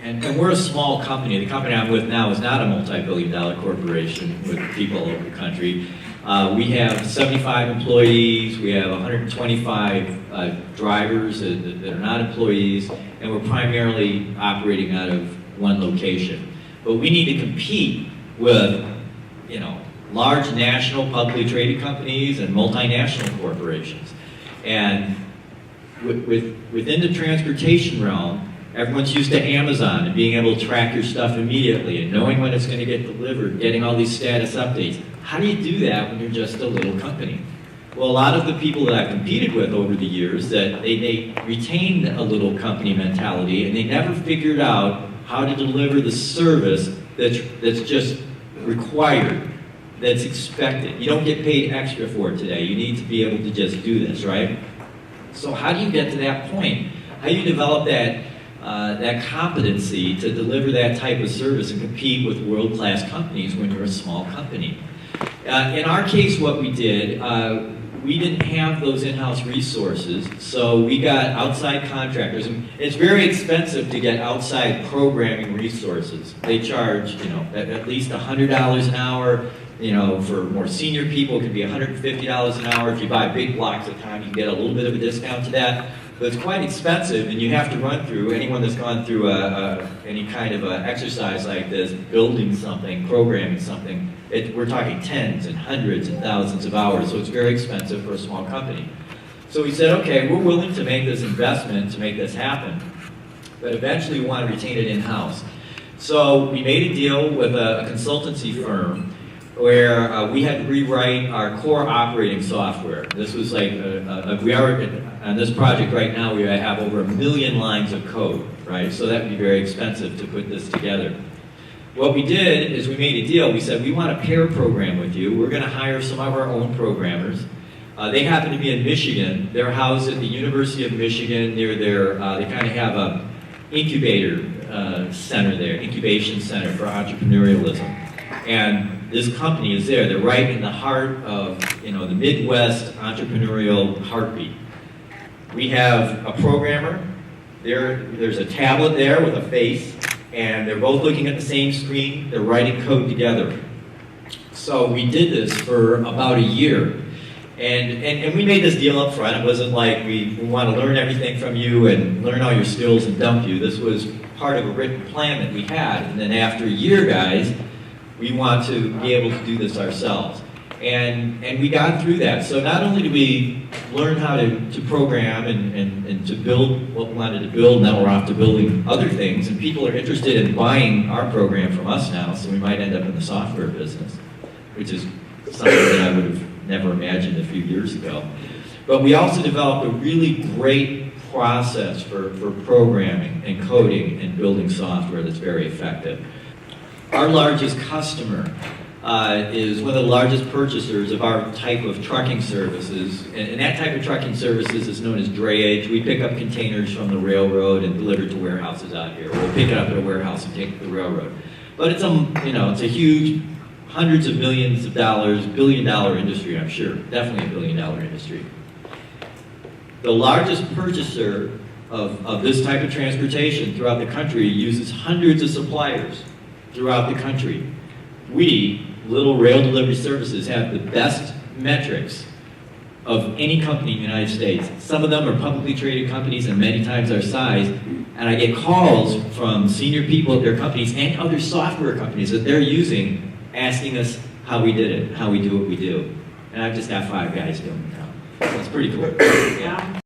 And we're a small company. The company I'm with now is not a multi-billion-dollar corporation with people all over the country. We have 75 employees, we have 125 drivers that are not employees, and we're primarily operating out of one location. But we need to compete with, you know, large national publicly traded companies and multinational corporations. And within the transportation realm, everyone's used to Amazon and being able to track your stuff immediately and knowing when it's going to get delivered, getting all these status updates. How do you do that when you're just a little company? Well, a lot of the people that I've competed with over the years, that they retained a little company mentality and they never figured out how to deliver the service that's just required, that's expected. You don't get paid extra for it today. You need to be able to just do this, right? So how do you get to that point? How do you develop that competency to deliver that type of service and compete with world-class companies when you're a small company? In our case, what we did, we didn't have those in-house resources, so we got outside contractors. And it's very expensive to get outside programming resources. They charge, you know, at least $100 an hour. You know, for more senior people, it could be $150 an hour. If you buy big blocks of time, you can get a little bit of a discount to that. But it's quite expensive, and you have to run through, anyone that's gone through any kind of exercise like this, building something, programming something, we're talking tens and hundreds and thousands of hours, so it's very expensive for a small company. So we said, okay, we're willing to make this investment to make this happen, but eventually we want to retain it in-house. So we made a deal with a consultancy firm where we had to rewrite our core operating software. This was like, we are, on this project right now, we have over 1 million lines of code, right? So that would be very expensive to put this together. What we did is we made a deal. We said, we want to pair program with you. We're going to hire some of our own programmers. They happen to be in Michigan. They're housed at the University of Michigan near their, they kind of have a incubator center there, incubation center for entrepreneurialism. And this company is there. They're right in the heart of, you know, the Midwest entrepreneurial heartbeat. We have a programmer. There's a tablet there with a face, and they're both looking at the same screen. They're writing code together. So we did this for about a year. And we made this deal up front. It wasn't like we want to learn everything from you and learn all your skills and dump you. This was part of a written plan that we had. And then after a year, guys, we want to be able to do this ourselves. And we got through that. So not only did we learn how to program and to build what we wanted to build, now we're off to building other things, and people are interested in buying our program from us now, so we might end up in the software business, which is something that I would have never imagined a few years ago. But we also developed a really great process for programming and coding and building software that's very effective. Our largest customer is one of the largest purchasers of our type of trucking services. And that type of trucking services is known as drayage. We pick up containers from the railroad and deliver it to warehouses out here. We'll pick it up at a warehouse and take it to the railroad. But it's a huge, hundreds of millions of dollars, billion-dollar industry, I'm sure. Definitely a billion-dollar industry. The largest purchaser of this type of transportation throughout the country uses hundreds of suppliers throughout the country. We, Little Rail Delivery Services, have the best metrics of any company in the United States. Some of them are publicly traded companies and many times our size, and I get calls from senior people at their companies and other software companies that they're using, asking us how we did it, how we do what we do. And I've just got 5 guys doing it now. So it's pretty cool. Yeah.